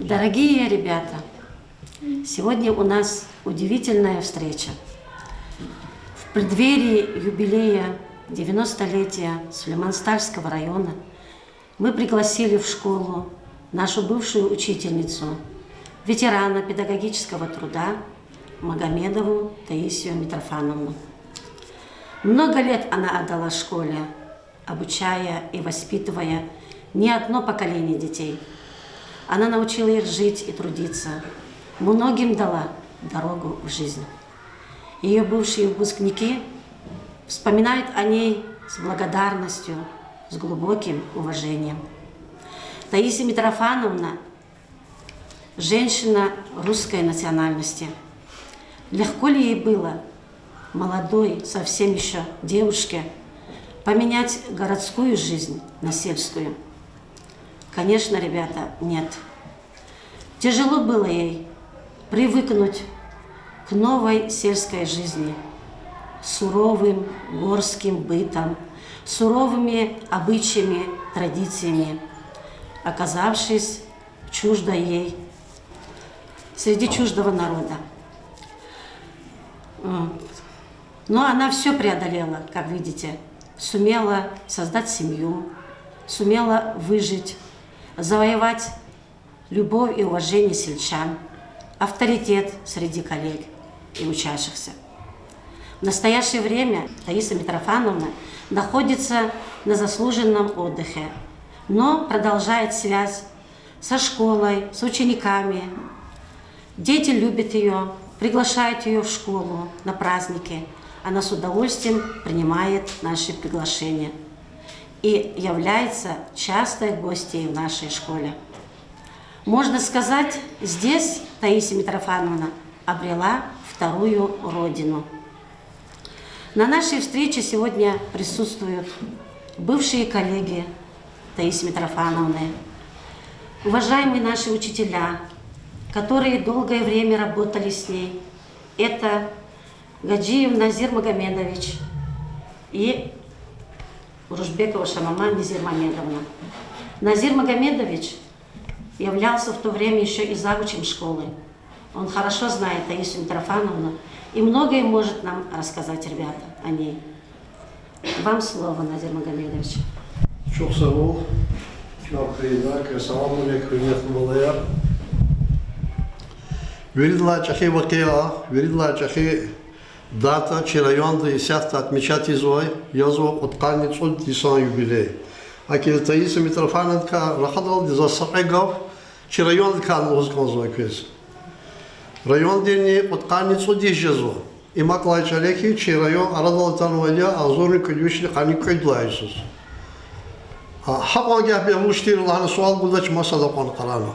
Дорогие ребята, сегодня у нас удивительная встреча. В преддверии юбилея 90-летия Сулейман-Стальского района мы пригласили в школу нашу бывшую учительницу, ветерана педагогического труда Магомедову Таисию Митрофановну. Много лет она отдала школе, обучая и воспитывая не одно поколение детей. Она научила их жить и трудиться, многим дала дорогу в жизнь. Ее бывшие выпускники вспоминают о ней с благодарностью, с глубоким уважением. Таисия Митрофановна – женщина русской национальности. Легко ли ей было, молодой, совсем еще девушке, поменять городскую жизнь на сельскую? Конечно, ребята, нет. Тяжело было ей привыкнуть к новой сельской жизни, суровым горским бытом, суровыми обычаями, традициями, оказавшись чуждой ей среди чуждого народа. Но она все преодолела, как видите, сумела создать семью, сумела выжить, завоевать любовь и уважение сельчан, авторитет среди коллег и учащихся. В настоящее время Таисия Митрофановна находится на заслуженном отдыхе, но продолжает связь со школой, с учениками. Дети любят ее, приглашают ее в школу на праздники. Она с удовольствием принимает наши приглашения и является частой гостьей в нашей школе. Можно сказать, здесь Таисия Митрофановна обрела вторую родину. На нашей встрече сегодня присутствуют бывшие коллеги Таисии Митрофановны, уважаемые наши учителя, которые долгое время работали с ней. Это Гаджиев Назир Магомедович и Урушбекова Шамама Назир Мамедовна. Назир Магомедович являлся в то время еще и завучем школы. Он хорошо знает Таисию Митрофановну и многое может нам рассказать, ребята, о ней. Вам слово, Назир Магомедович. Çok sağ ol. Çok kıymetli. Selamun aleyküm, hürmetli balayar. Веридла чахи вакия, веридла чахи дата, че район 10 отмечать извой, язва отканицу 10 юбилей. Аки Таисия Митрофановна рахадал за сакегов, че район кан узгонзой квиз. Район дени отканицу 10 язва. И маклай чалеки, че район арадал танвадя, азорни кудвишли кани куйдлайсус. Хақоге бемуштир ланы суал будач масада кон қарана.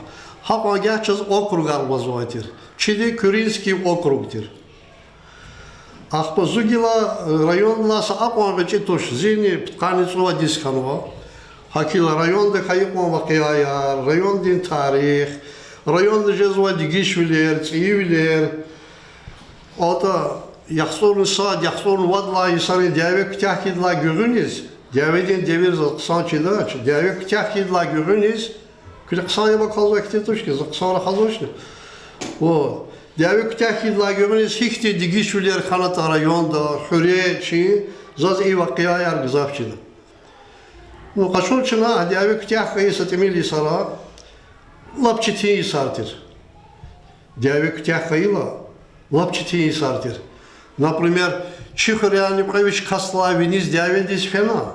Хақоге чиз округ албазвайтир. Чиди Кюринский округтир. Ахпа зугила районласа ақоге читуш зини птқаницува дисканва. Хакила районда хайқон вақияяр, райондин тарих, районда жезва дигишвилер, цивилер. Ота яхсорун сад, яхсорун вадла исани дявек тяхидла гүгүниз. Дявидин девир санчидач, дявек тяхидла гүгүниз. Кырқсания бақалза китетушки, зақсара халошни. Вот. Дявек тяхидла гүгүниз хихти дигишвилер ханата районда, хуре чи, заз и вақияяр гзавчина. Ну, кашурчина, дявек тяха и сатемили сара, лапчити и сартир. Дявек тяха ила, лапчити и сартир. Например, Чихаряни Кавич Кастла Виниз Дявидис Фена.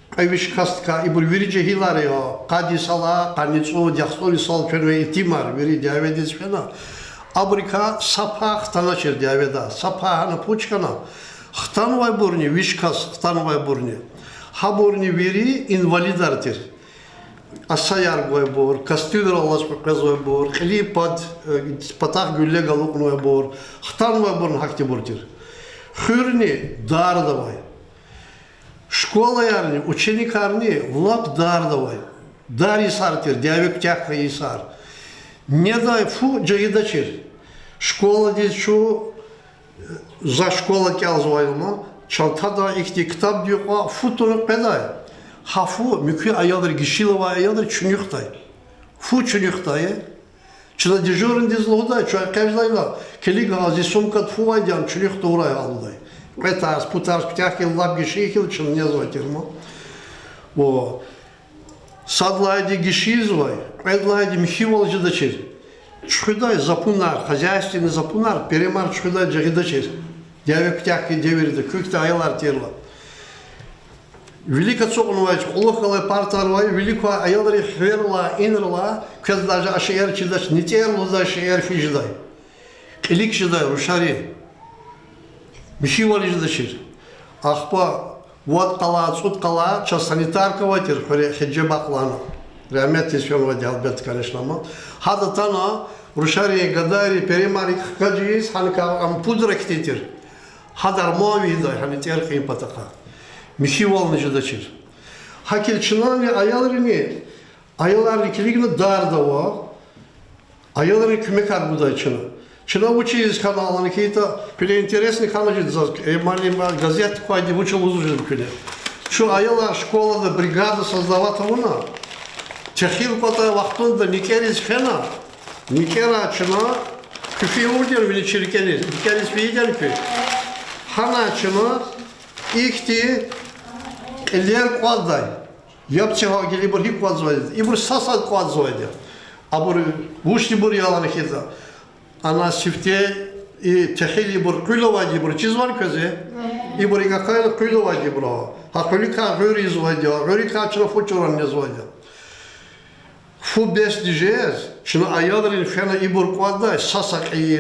Кавич Кастка и Бурвириджи Хиларио, Кадисала, Каницу, Дяхстоли Салфенве и Тимар, Вири Дявидис Фена. Абрика Сапа Хтаначер Дявида, Сапа Хана Пучкана. Хтанвай Бурни, Вишкас Хтанвай Бурни. Хабурни Вири инвалидартир. Асаяр Гойбор, Кастюдер Аллас Показой Бор, Хлипад, Патах Гюлле Галукной Бор, Хтанвай Бурн Хактибуртир. Хюрни дардавай. Школа ярни, ученик арни, влап дардавай. Дари сартир, дявик тяха и сар. Не дай фу джагидачир. Школа дичу за школа кялзвайма, чантада ихти китап дюqa футуну педай. Хафу мükü ayadır gişilava ayadır çünüktay. Fu çünüktay. Чына дежурный дизлода, чё каждайла, келига ази сумка тфуайдян, чулих турай алудай. Это спутарс птяхил лап гишихил, чына не зватирма. Во. Садлайди гишизвай, эдлайди мхивал жидачир. Чхудай запунар, хозяйственный запунар, перемар чхудай джагидачир. Дяве птяхи деверді, көкті айлар терла. Велика цоғынвай, ұлықылы партарвай, велика аялары хверла, инрла, көз даже ашиер чидаш, не терлу да ашиер фиждай. Илик жидай, рушари. Мишивали жидашир. Ахпа, вот қала, цуд қала, час санитарка ватир, хеджи бақлана. Рямет есфен вади, албет, конечно, ма. Хада тана, рушари, гадари, перемари, хаджиис, ханка, пудра ктитир. Хадар мави дай, hani terkiyim pataka. Мишивал не жидачир. Хакел чинани аяларыни, аяларни килигна дардава, аяларни кумекар будай чина. Чина учи из канала, какие-то пиле интересные каналы, маленькая газета, кое-где учил узужен пиле. Что аялар школа, бригада создавать она. Техил потай вахтунда никерис фена, никера чина, кюфи удер величили керис, никерис видел кюфи. Ханачыма ихти элер кваддай. Yapçıha geli bir hip kwadzoydu. İbur sasad kwadzoydu. Abur vuşti bur yalan hita. Ana sifte tehil ibur kulovadi ibur çizvar köze. İbur ikakayla kulovadi ibur. Ha kulika guri zoydu. Guri kaçına fuçuran ne zoydu. Fu bes dijez. Şunu ayadrin fena ibur kwadday.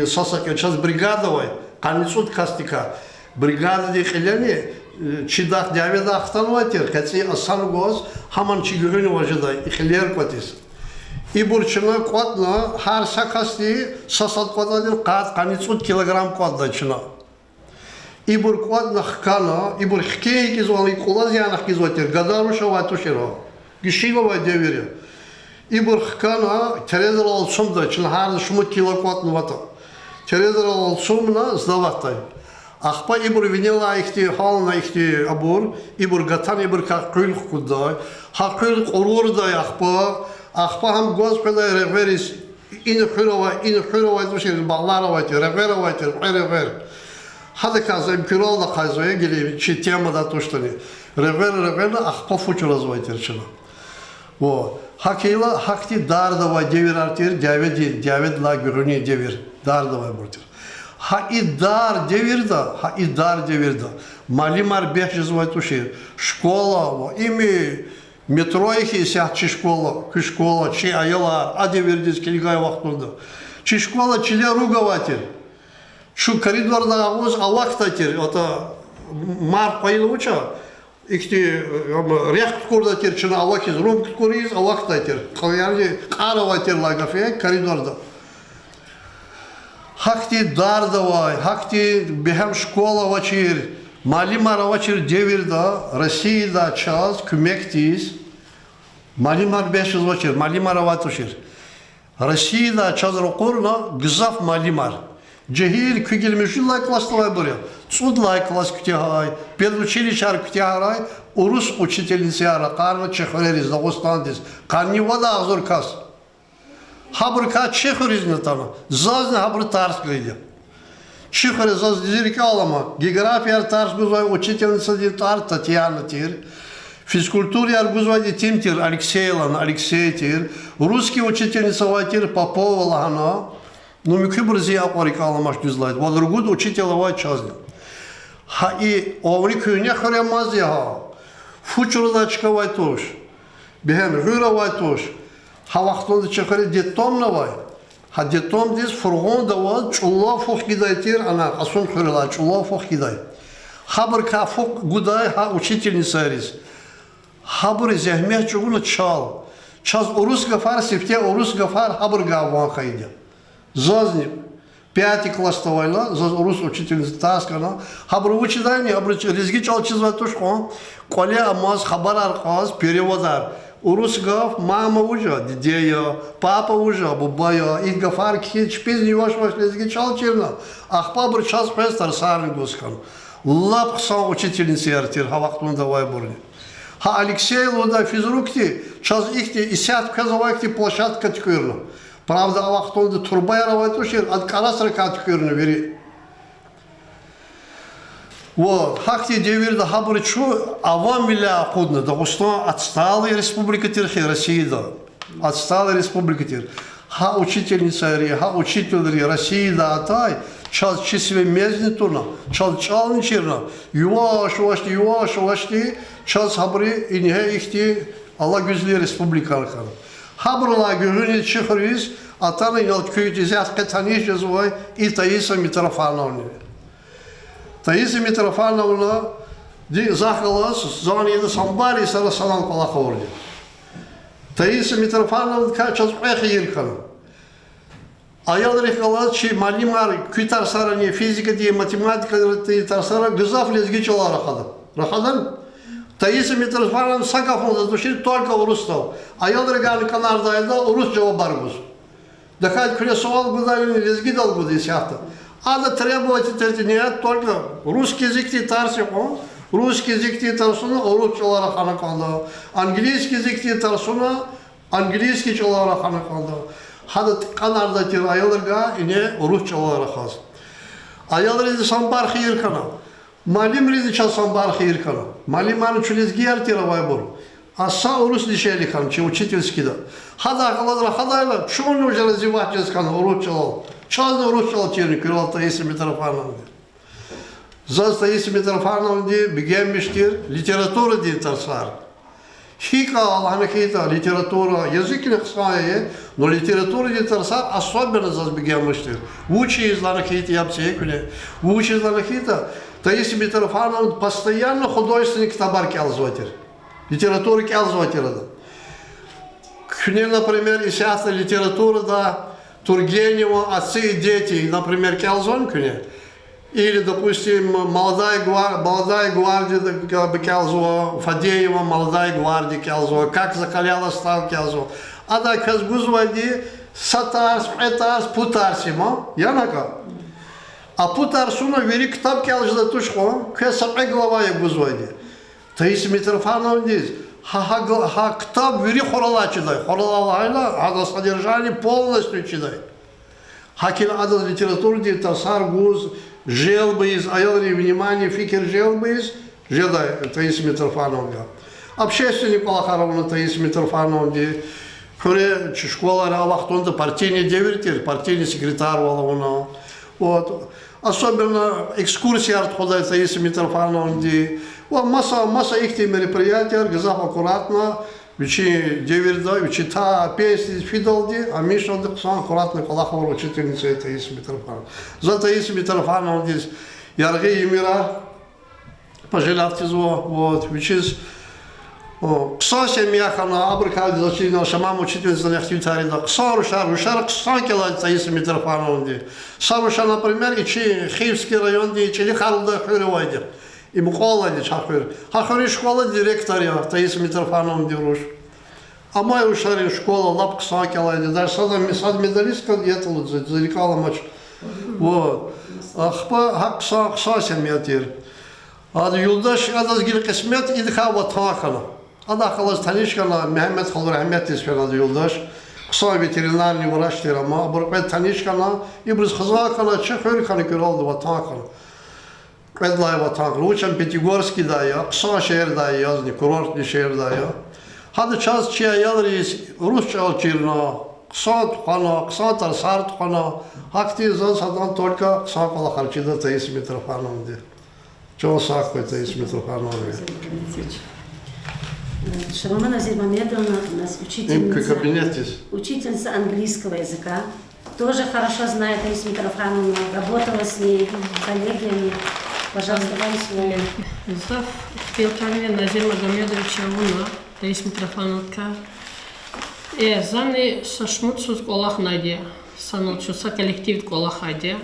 Sasak çaz brigada vay. Kanitsut kastika. Бригада дихелени, чидах дяведа ахтанватир, каци асан гоз, хаман чигюрини важидай, ихлер кватис. И бурчина квадна, хар сакасти, сасад квададин кат, каницут килограмм квадачина. И бур квадна хкана, и бур хкей кизвал, и кулаз янах кизватир, гадаруша ватуширо, гишива вадевири. И бур хкана, терезер алсумда, чин хар шумут кило квадна вата. Терезер алсумна, сдаватай. Ахпа ибур винила ихти хална ихти абур, ибур гатан ибур какул худдай, хакул урурдай ахпа хам господа реверис ин хурова душир балларовати, реверовати, ревер. Хада казаем киролда казое гели чи тема да тоштани. Ревер ахпа фучу развайтирчина. Во хакила хакти дардава девирартир, девет ла гүрүни девир, дардава буртир. Хаидар деvirda. Малимар бехжиз вайтуши. Школа, ими метро ихи сяхчи школа, чи аяла, а деvirdiz келгай вақтунда. Чи школа чиле ругаватир. Шу коридорда авуз авақтатир. Это мар пайлуча. Ихти рех курдатир, чина авакиз, рум куриз авақтатир. Калярди караватир лагафе коридорда. Hakti dardavay, hakti behem şkola vaçir, malimar vaçir devirda, Rusya'da çaz, kümektiyiz. Malimar 500 vaçir, malimar vatuşir. Rusya'da çaz rokurna, gızaf malimar. Cehil kügilmişullay klaslavay buraya. Судлай класс кутягай, педучилищар кутягай, урус учительницы ара, карна чехорерис, дагостандис, карни вода азуркас. Хабырка чехоризне тана, зазне хабыр тарс гайди. Чехори заз дизирки алама, география тарс гузвай, учительница ди тар, Татьяна тир, физкультура гузвай ди тим тир, Алексей тир, русский учительница ватир, Попова лагана, ну микибрзи апарика аламаш гузлайд, вадргуд учителя вай чазни. Ха и оври күйне хоремаз я, фучурдачка вай тош, бехен гура вай тош. Ha vaxtında çekeri detomla vay. Ha detom diz furgon da var. Çulla fok gidaytir ana asun khurla çulla fok giday. Habır ka fok guday ha учительница riz. Habır zehmet çugunu çal. Çaz Urus gafar sifte Urus gafar habır gavan kaydı. Zazni 5 класста вайла, за Урус учительница таскана. Habır учидай не habır резги çal çizvat tuşko. Kolye amaz haber arkaz переводар. Урус гав, мама уже, дедея, папа уже, бабая, и гафар кхич, пизни ваш лезги чал черна. Ах пабр час пестар сарн гускан. Лап сан учительницы артир, хавактун давай бурни. Ха Алексей луда физрукти, час ихти и сят казавайкти площадка ткырна. Правда, авахтонды турбай равайтушир, от карасра катькюрны вери. Вот, хахти девирда хабричу, авам виля акудна, да что отсталая республика Тирхи, Россия, да. Отсталая республика Тир. Ха учительница ри, ха учитель ри, Россия, да, атай, час чисве мезни турна, час чалничирна, юаш вашти, час хабри, и не ихти, Аллах güzli республиканкан. Хабрла гюрни чихриз, атаны ялткуйти зят кетаниш жезвой, и Таиса Митрофановна. Таиса Митрофановна захалас, звонит самбари сарасалам палахорди. Таиса Митрофановна качас эхиркан. Аял рехалас, чи малимар квитар сарани физика ди математика ди тарсара гызаф лезгичала рахадан. Рахадан? Таиса Митрофановна сакафон задушил только урустал. Аял регали канардайда урус жавабаргус. Дахать кресовал гудавин лезгидал гудисяхта. Надо требовать это нет, только русский язык титарсико, русский язык титарсуна, урус чалара ханаканда, английский язык титарсуна, английский чалара ханаканда. Хада канарда тир аялырга ине урус чалара хаз. Аял ризи самбар хиркана, малим ризи чал самбар хиркана, малим ману чулезги артировай бур. Аса урус лишели хан, че учительский да. Хада халадра хадайла, чун уже развивать языкан урус чалал. Часто уручал тирни, кирал Таиса Митрофановна. За Таиса Митрофановна бегемиштир литература ди тарсар. Хика Аллахна хита литература, язык не хсае, но литература ди тарсар особенно за бегемиштир. Учи из ланахита ябсекуле, учи из ланахита. Таиса Митрофановна постоянно художественник табар кялзватир. Литература кялзватир. Кне, например, исята литература да. Тургенева, отцы и дети, например, Кялзонкуне, или, допустим, молодая гвардия Кялзова, Фадеева, молодая гвардия Кялзова, как закаляла стал Кялзова. А да, Казгузвади, Сатарс, Этарс, Путарсима, янака. А Путарсуна вери китап Кялжда тушко, кесапе глава я Гузвади. Таиса Митрофановна здесь. Ха китап вери хорала читай. Хорала айла, ада содержание полностью читай. Хакин ада литературу ди тасар гуз, желбы из, аяли внимание, фикер желбы из, жедай Таиса Митрофановна. Общественник Палахаровна Таиса Митрофановна ди, хуре школа равахтонда партийный девертир, партийный секретарь валавна. Вот. Особенно экскурсии артхода Таиса Митрофановна ди. Масса их мероприятий, газав аккуратно, учи деверда, учи та песни фидалди, а Миша сам аккуратно Палахова учительница Таиса Митрофановна. За Таиса Митрофановна здесь яргы и мира, пожелавьте зло, вот, учись. Кса семьяхана, абрикади зачинила, шамам учительница нехтивитари, да, кса рушар, кса кела Таиса Митрофановна. Саруша, например, ичи Хивский район, ичи Лихалда Хюревайди. И Мухолади Чахвир. Хахари школа директория Таиса Митрофановна Дируш. А моя ушари школа лапка сакелайди. Даже сад медалистка етал зарекала матч. Вот. Ахпа хакса семьятир. А юлдаш адаз гил кисмет идха ватахана. Ада халас танишкана Мехмед Халвар Ахмед тисфена юлдаш. Кса ветеринарный врач тирама. Буркмет танишкана ибрис хазакана чахвир кана киралды ватахана. Кведлай ватан, учам Пятигорский дая, Кса шehir дая язни, курортный шehir дая. Хады час чия ялрис, русчал чирна, Кса тухана, Кса тарсар тухана, Хакти зан садан только Кса Палахарчида Таиса Митрофановна. Чего сакой Таиса Митрофановна? Шаломана Зимамедовна у нас учительница английского языка. Тоже хорошо знает Таису Митрофановну, работала с ней, коллегиями. Пожалуйста, вам слово. Зав Пилками Назир Магомедовича Уна, Таис Митрофановка. Заны сашмутсус колах найде, саночуса коллектив колах найде.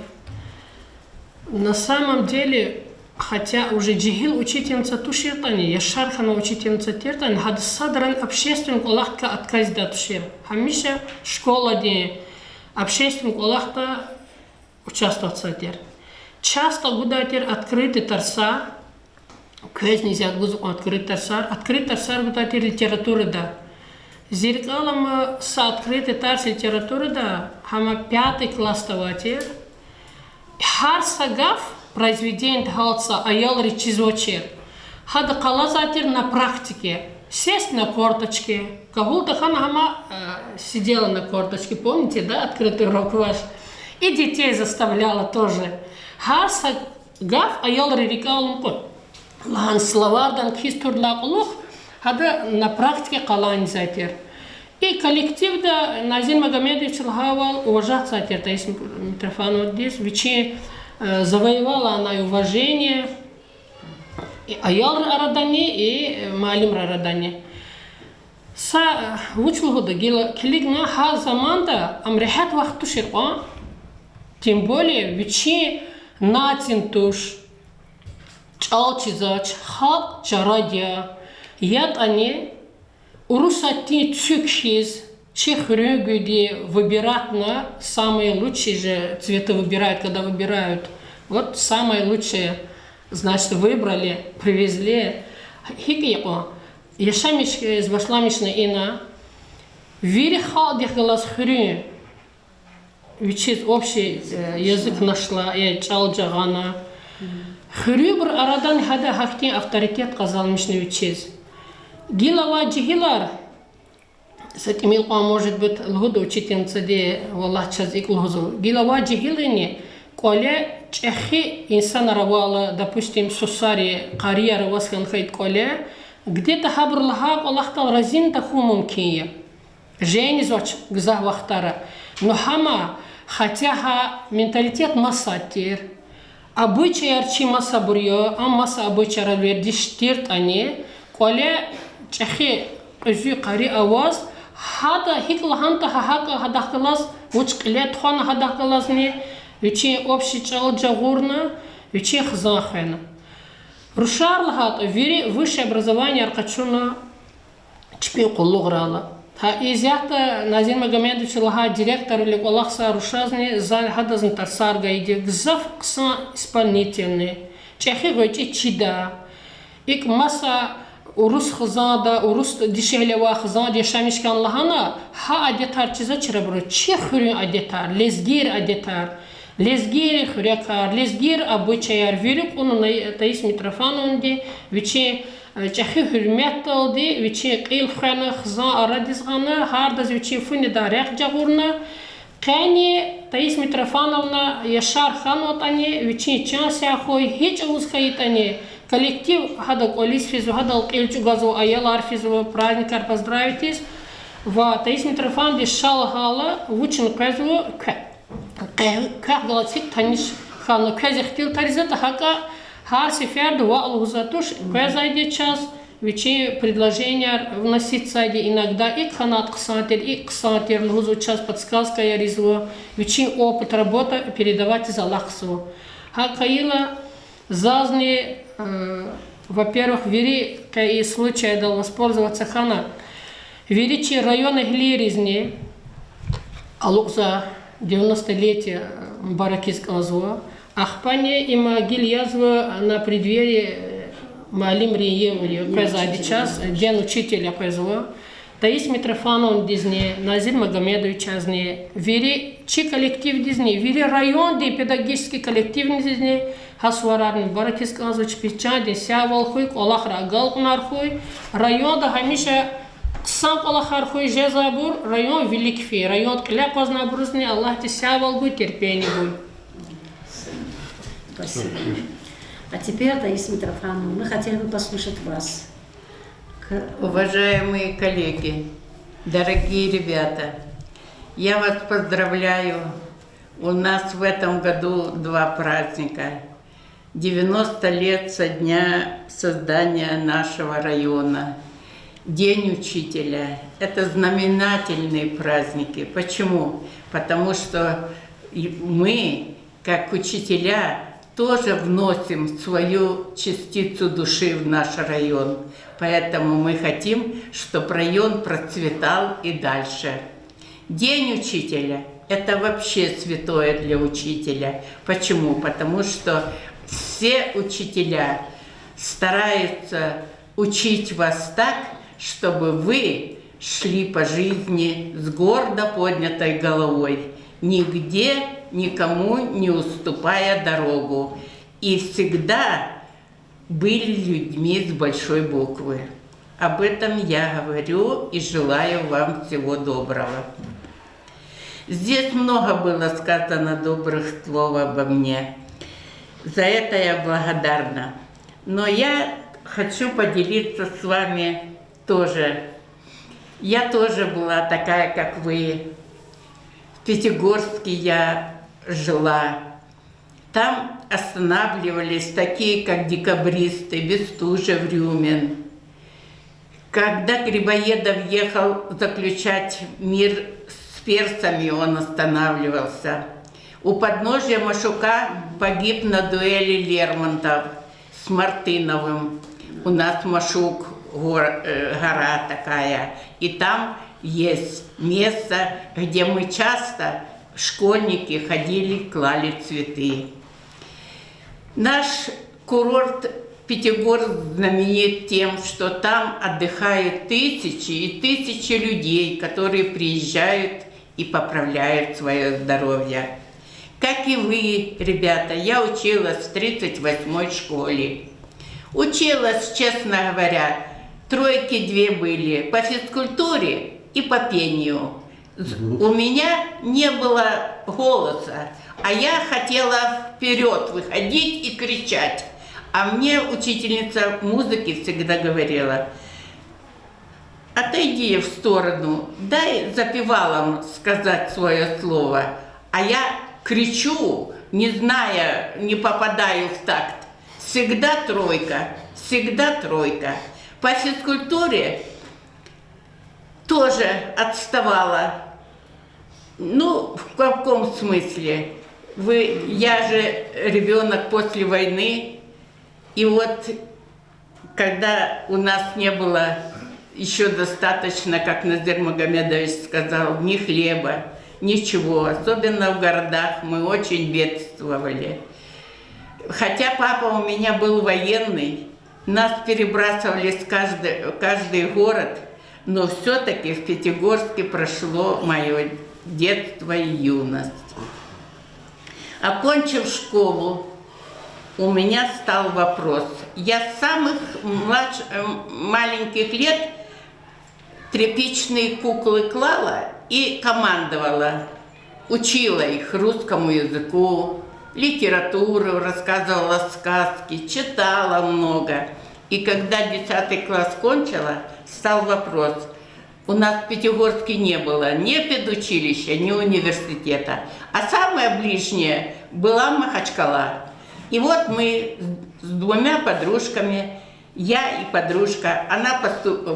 На самом деле, хотя уже джигил учительница туширтани, я шархана учительница тиртани, хад садран общественный колахка отказ да тушир. Хамиша школа де общественный колахта участвовать сатир. Часто гудатир открытый тарсар, көз нельзя открытый тарсар гудатир литература да. Зеркалом с открытой тарс литературы, да, хама 5 класс таватир. Хар сагав произведение тхалца аял речизочер. Хада калазатир на практике. Сесть на корточке. Кагулта хана хама сидела на корточке, помните, да, открытый урок ваш. И детей заставляла тоже. Хар сагав аял рерикалум. Лан словардан хистурлакулух. Хада на практике калань затир. И коллектив, да, Назир Магомедович Лхавал уважать затир, то есть Митрофанов здесь, ведь завоевала она и уважение, и аял Арадани, и Малим Арадани. Са учил да гила килигна ха заманда амрехат вахту ширка, тем более ведь натинтуш, чалчизач, хат чарадия. Яд они урусати цюкшиз, чехрюгуди выбирать на самые лучшие же цветы выбирают, когда выбирают. Вот самые лучшие, значит, выбрали, привезли. Хикико, яшамиш из башламишна ина, вирихал дехгалас хрю, ведь общий язык нашла, я чалджагана. Хрюбр арадан хада хахтин авторитет казалмишна учез. Гилава джихилар, с этим илком может быть лгода учительница, де Аллах час иклгозу. Гилава джихилини, коле чехи инсан равала, допустим, сусари карья равасхан хайт коле, где-то хабр лахак Аллах тал разин таху мумкия. Жени зоч гзах вахтара. Но хама, хотя ха менталитет масатир, обычай арчи маса бурьё, а маса обычай раввердиштирт они, коле чехи özü qari avaz hada hiklahanta haka hadaklas учклет хана hadaklasni вече общий чалджагурна вече хзахена рушарлахат вери высшее образование аркачуна чпи кулуграла ха изята Назир Магомедович лаха директор или Аллахса рушазни за хадазн тарсарга иди гзав кса исполнительный чехи гочи чида ик маса урус хзада, урус дишелева хзада, шамишкан лахана, ха адетар чиза чрабру, чехрю адетар, лезгир адетар, лезгир хрякар, лезгир обычаяр, верюк он на Таис Митрофановне, вече чехи хурметалди, вече кил хана хза арадизгана, хардаз вече фуни да рях джагурна, кани Таис Митрофановна Яшар ханотани, вече чася хой хич узхаитани. Коллектив хада колис физу хада кельчу газу аялар физу праздникар поздравитесь. В Таис Митрофановне шалхала вучен казу как галатик таниш хану казихтил таризата хака хар сеферду ва алгузатуш казайде час вече предложения вносить сади иногда и ханат ксантер лгузу час подсказка я ризу вече опыт работы передавать из Аллахсу. Хакаила зазни, во-первых, вери, и случай дал воспользоваться хана. Веричи районы Глиризни, Алукза 90-летие Баракийского зла, Ахпане и Магиль язва на преддверии Малим Рием, Казади час, день учителя Казва, Таис Митрофанов дизни, Назир Магомедович азни, вери чи коллектив дизни, вери район ди педагогический коллектив дизни, Хасварарни Баракийский азуч печади, сявал хуй, Аллах рагал нархуй, район да хамиша Ксан Аллахархуй Жезабур, район Великфи, район Кля Кознабрузни, Аллах ти сявал гуй, терпение гуй. Спасибо. А теперь, Таис Митрофановна, мы хотели бы послушать вас. Уважаемые коллеги, дорогие ребята, я вас поздравляю. У нас в этом году 2 праздника. 90 лет со дня создания нашего района. День учителя. Это знаменательные праздники. Почему? Потому что мы, как учителя, тоже вносим свою частицу души в наш район. Поэтому мы хотим, чтобы район процветал и дальше. День учителя – это вообще святое для учителя. Почему? Потому что все учителя стараются учить вас так, чтобы вы шли по жизни с гордо поднятой головой, нигде никому не уступая дорогу, и всегда были людьми с большой буквы. Об этом я говорю и желаю вам всего доброго. Здесь много было сказано добрых слов обо мне. За это я благодарна. Но я хочу поделиться с вами тоже. Я тоже была такая, как вы. В Пятигорске я жила. Там останавливались такие, как декабристы, Бестужев, Рюмин. Когда Грибоедов ехал заключать мир с персами, он останавливался. У подножия Машука погиб на дуэли Лермонтов с Мартыновым. У нас Машук, гора такая. И там есть место, где мы часто, школьники, ходили, клали цветы. Наш курорт Пятигорск знаменит тем, что там отдыхают тысячи и тысячи людей, которые приезжают и поправляют свое здоровье. Как и вы, ребята, я училась в 38-й школе. Училась, честно говоря, 3 были по физкультуре и по пению. У меня не было голоса, а я хотела вперед выходить и кричать. А мне учительница музыки всегда говорила: отойди в сторону, дай запевалам сказать свое слово. А я кричу, не зная, не попадаю в такт. Всегда тройка, всегда тройка. По физкультуре тоже отставала. Ну, в каком смысле? Я же ребенок после войны. И вот, когда у нас не было еще достаточно, как Назир Магомедович сказал, ни хлеба, ничего, особенно в городах, мы очень бедствовали. Хотя папа у меня был военный, нас перебрасывали в каждый город, но все-таки в Пятигорске прошло мое детство и юность. Окончив школу, у меня стал вопрос. Я с самых маленьких лет тряпичные куклы клала и командовала. Учила их русскому языку, литературу, рассказывала сказки, читала много. И когда 10 класс кончила, стал вопрос. У нас в Пятигорске не было ни педучилища, ни университета. А самое ближнее была Махачкала. И вот мы с 2 подружками, я и подружка, она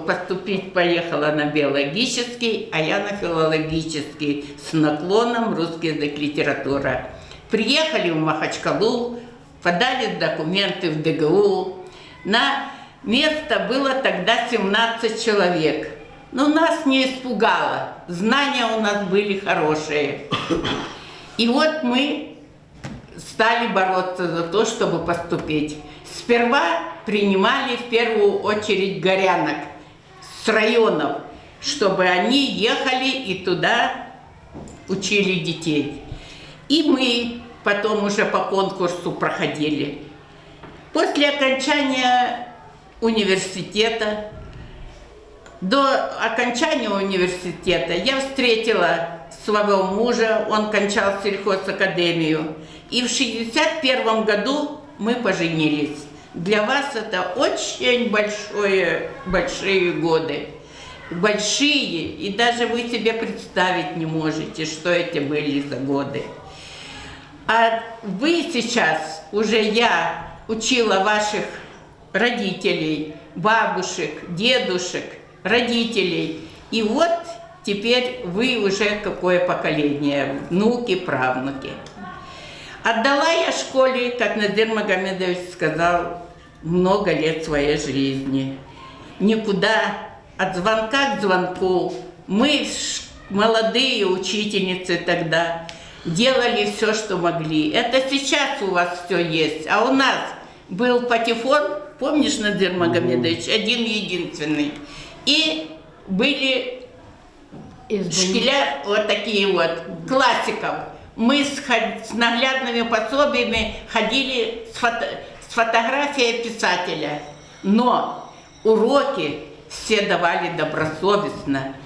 поступить поехала на биологический, а я на филологический, с наклоном русский язык, литература. Приехали в Махачкалу, подали документы в ДГУ. На место было тогда 17 человек. Но нас не испугало, знания у нас были хорошие. И вот мы стали бороться за то, чтобы поступить. Сперва принимали в первую очередь горянок с районов, чтобы они ехали и туда учили детей. И мы потом уже по конкурсу проходили. После окончания университета, до окончания университета я встретила своего мужа, он кончал сельхозакадемию. И в 1961 году мы поженились. Для вас это очень большие годы. Большие, и даже вы себе представить не можете, что это были за годы. А вы сейчас, уже я учила ваших родителей, бабушек, дедушек, родителей. И вот теперь вы уже какое поколение, внуки, правнуки. Отдала я школе, как Назир Магомедович сказал, много лет своей жизни. Никуда, от звонка к звонку. Мы, молодые учительницы тогда, делали все, что могли. Это сейчас у вас все есть, а у нас был патефон, помнишь, Назир Магомедович, один-единственный. И были Из шкиля вот такие вот, классиков. Мы с наглядными пособиями ходили с фотографией писателя. Но уроки все давали добросовестно.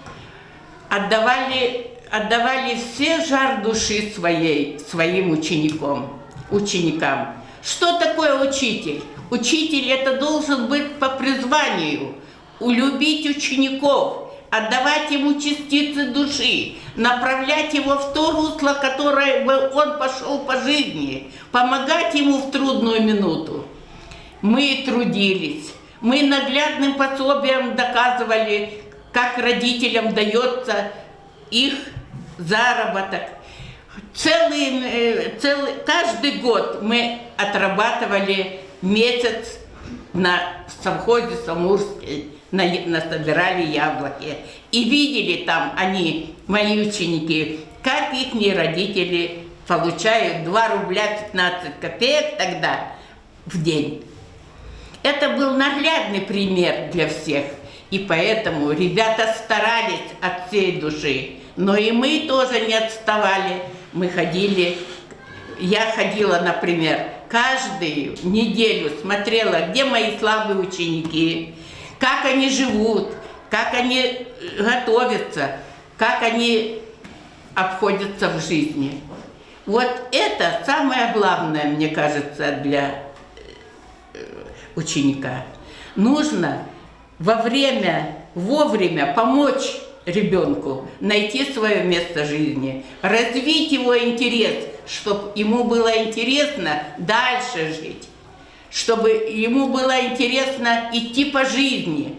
Отдавали все жар души своим ученикам. Что такое учитель? Учитель это должен быть по призванию, улюбить учеников, отдавать ему частицы души, направлять его в то русло, которое он пошел по жизни, помогать ему в трудную минуту. Мы трудились, мы наглядным пособием доказывали, как родителям дается их заработок. Каждый год мы отрабатывали месяц на совхозе Самурский, насобирали яблоки. И видели там мои ученики, как их родители получают 2 рубля 15 копеек тогда в день. Это был наглядный пример для всех. И поэтому ребята старались от всей души. Но и мы тоже не отставали. Я ходила, например, каждую неделю смотрела, где мои слабые ученики, как они живут, как они готовятся, как они обходятся в жизни. Вот это самое главное, мне кажется, для ученика. Нужно вовремя помочь ребенку найти свое место жизни, развить его интерес, чтобы ему было интересно дальше жить, чтобы ему было интересно идти по жизни,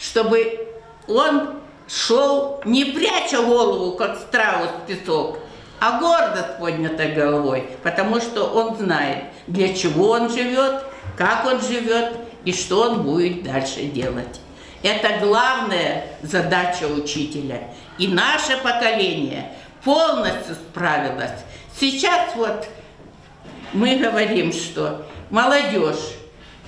чтобы он шел, не пряча голову, как страус в песок, а гордо с поднятой головой, потому что он знает, для чего он живет, как он живет и что он будет дальше делать. Это главная задача учителя. И наше поколение полностью справилось. Сейчас вот мы говорим, что молодежь,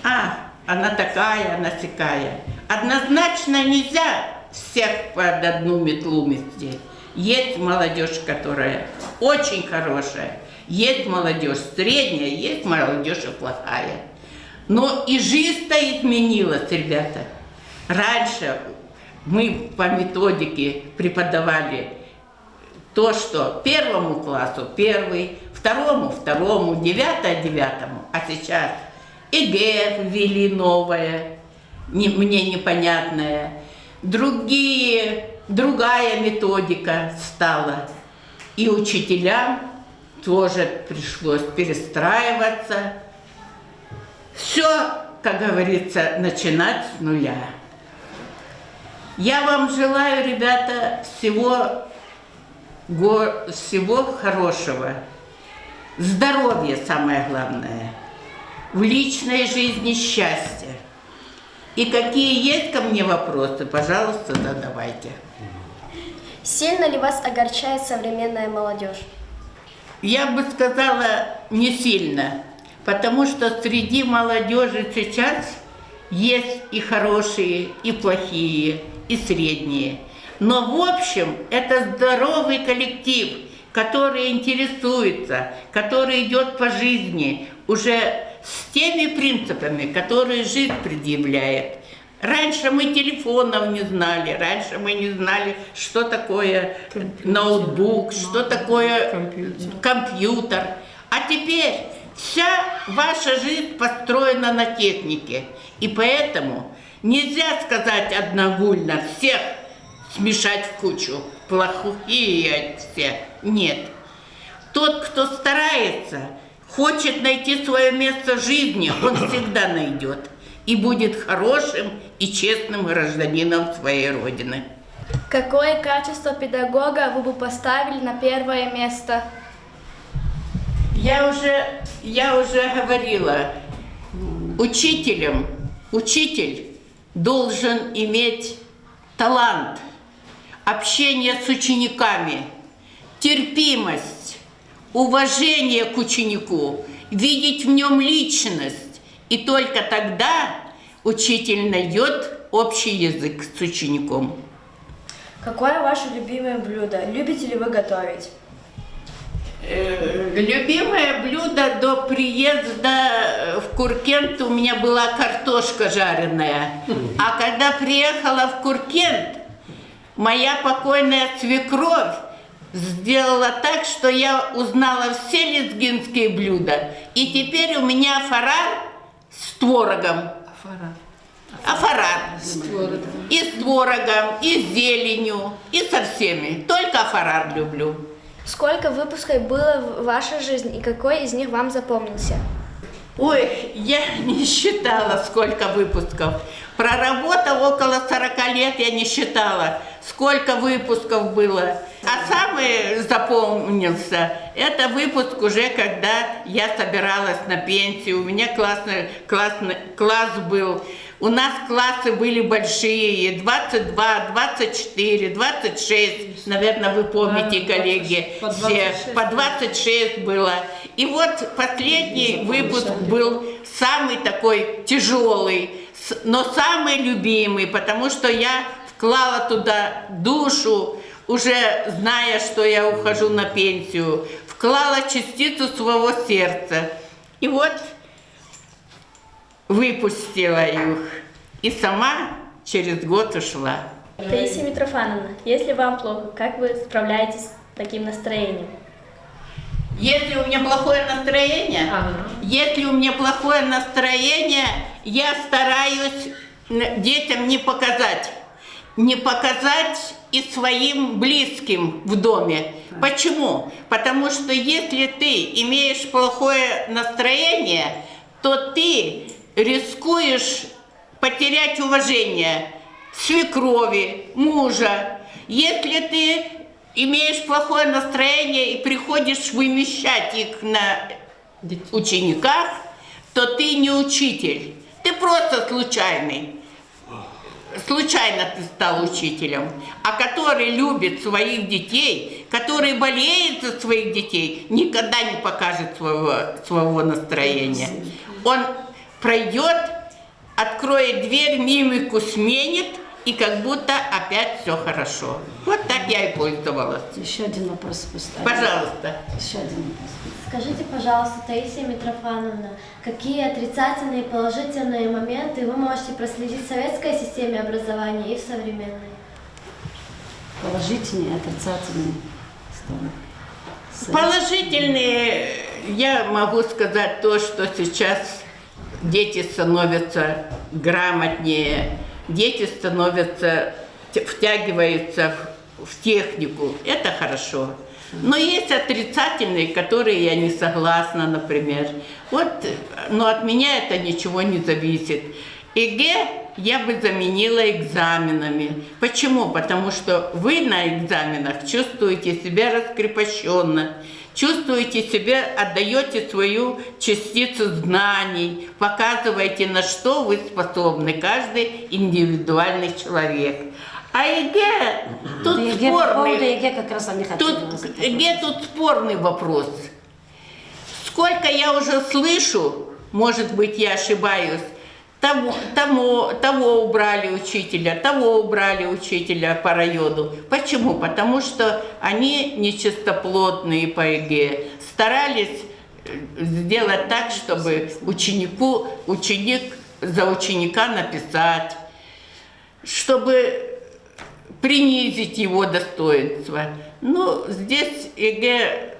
она такая, она сякая. Однозначно нельзя всех под одну метлу мести. Есть молодежь, которая очень хорошая, есть молодежь средняя, есть молодежь и плохая. Но и жизнь-то изменилась, ребята. Раньше мы по методике преподавали то, что 1 классу 1, 2 – 2, 9 – 9. А сейчас ЕГЭ ввели новое, мне непонятное. Другая методика стала. И учителям тоже пришлось перестраиваться. Все, как говорится, начинать с нуля. Я вам желаю, ребята, всего хорошего. Здоровья самое главное. В личной жизни счастье. И какие есть ко мне вопросы, пожалуйста, задавайте. Сильно ли вас огорчает современная молодежь? Я бы сказала, не сильно. Потому что среди молодежи сейчас есть и хорошие, и плохие, и средние. Но в общем это здоровый коллектив, который интересуется, который идет по жизни уже с теми принципами, которые жизнь предъявляет. Раньше мы телефонов не знали, раньше мы не знали, что такое ноутбук, что такое компьютер. А теперь вся ваша жизнь построена на технике. И поэтому нельзя сказать одногульно всех смешать в кучу. Плохие все. Нет. Тот, кто старается, хочет найти свое место в жизни, он всегда найдет. И будет хорошим и честным гражданином своей Родины. Какое качество педагога вы бы поставили на первое место? Я уже говорила, учитель должен иметь талант, общение с учениками, терпимость, уважение к ученику, видеть в нем личность. И только тогда учитель найдет общий язык с учеником. Какое ваше любимое блюдо? Любите ли вы готовить? Любимое блюдо до приезда в Куркент у меня была картошка жареная. А когда приехала в Куркент, моя покойная свекровь сделала так, что я узнала все лезгинские блюда. И теперь у меня фарар с творогом. Афарар. И с творогом, и с зеленью, и со всеми. Только афарар люблю. Сколько выпусков было в вашей жизни и какой из них вам запомнился? Ой, я не считала, сколько выпусков. Проработав около 40 лет, я не считала, сколько выпусков было. А самый запомнился, это выпуск уже, когда я собиралась на пенсию. У меня класс был. У нас классы были большие, 22, 24, 26, наверное, вы помните, коллеги, все, по 26 было. И вот последний выпуск был самый такой тяжелый, но самый любимый, потому что я вклала туда душу, уже зная, что я ухожу на пенсию, вклала частицу своего сердца. И вот выпустила их. И сама через год ушла. Таисия Митрофановна, если вам плохо, как вы справляетесь с таким настроением? Если у меня плохое настроение, я стараюсь детям не показать и своим близким в доме. Почему? Потому что если ты имеешь плохое настроение, то ты рискуешь потерять уважение свекрови, мужа. Если ты имеешь плохое настроение и приходишь вымещать их на учениках, то ты не учитель. Ты просто случайный. Случайно ты стал учителем. А который любит своих детей, который болеет за своих детей, никогда не покажет своего настроения. Он пройдет, откроет дверь, мимику сменит, и как будто опять все хорошо. Вот так я и пользовалась. Еще один вопрос поставим. Пожалуйста. Еще один вопрос. Скажите, пожалуйста, Таисия Митрофановна, какие отрицательные и положительные моменты вы можете проследить в советской системе образования и в современной? Положительные, отрицательные стороны. Положительные, я могу сказать то, что сейчас дети становятся грамотнее, дети втягиваются в технику. Это хорошо. Но есть отрицательные, которые я не согласна, например. Но от меня это ничего не зависит. ЕГЭ я бы заменила экзаменами. Почему? Потому что вы на экзаменах чувствуете себя раскрепощенно, чувствуете себя, отдаете свою частицу знаний, показываете, на что вы способны, каждый индивидуальный человек. А ЕГЭ тут спорный. ЕГЭ как раз они хотели. ЕГЭ тут спорный вопрос. Сколько я уже слышу, может быть, я ошибаюсь, того убрали учителя по району. Почему? Потому что они нечистоплотные по ЕГЭ. Старались сделать так, чтобы ученик за ученика написать, чтобы принизить его достоинство. Но здесь ЕГЭ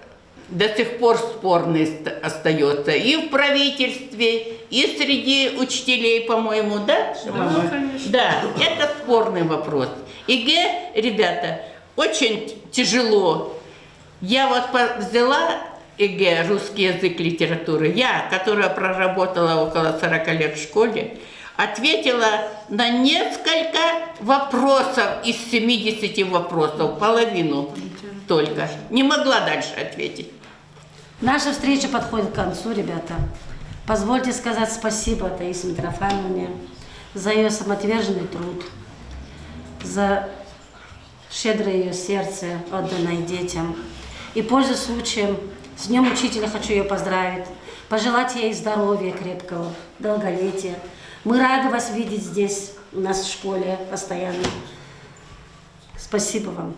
до сих пор спорный остается и в правительстве, и среди учителей, по-моему, да? Да, конечно. Да, это спорный вопрос. ЕГЭ, ребята, очень тяжело. Я взяла ЕГЭ, русский язык, литература, которая проработала около 40 лет в школе, ответила на несколько вопросов из 70 вопросов, половину только. Не могла дальше ответить. Наша встреча подходит к концу, ребята. Позвольте сказать спасибо Таисии Митрофановне за ее самоотверженный труд, за щедрое ее сердце, отданное детям. И, пользуясь случаем, с Днем Учителя хочу ее поздравить, пожелать ей здоровья крепкого, долголетия. Мы рады вас видеть здесь, у нас в школе постоянно. Спасибо вам.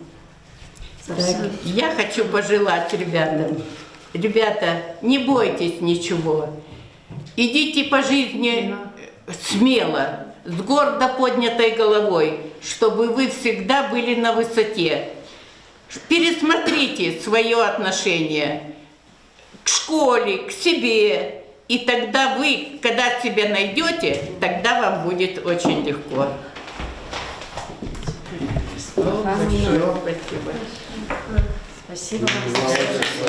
за Так, всё. я хочу пожелать ребятам. Ребята, не бойтесь ничего. Идите по жизни смело, с гордо поднятой головой, чтобы вы всегда были на высоте. Пересмотрите свое отношение к школе, к себе. И тогда вы, когда себя найдете, тогда вам будет очень легко. Большое спасибо. Спасибо вам.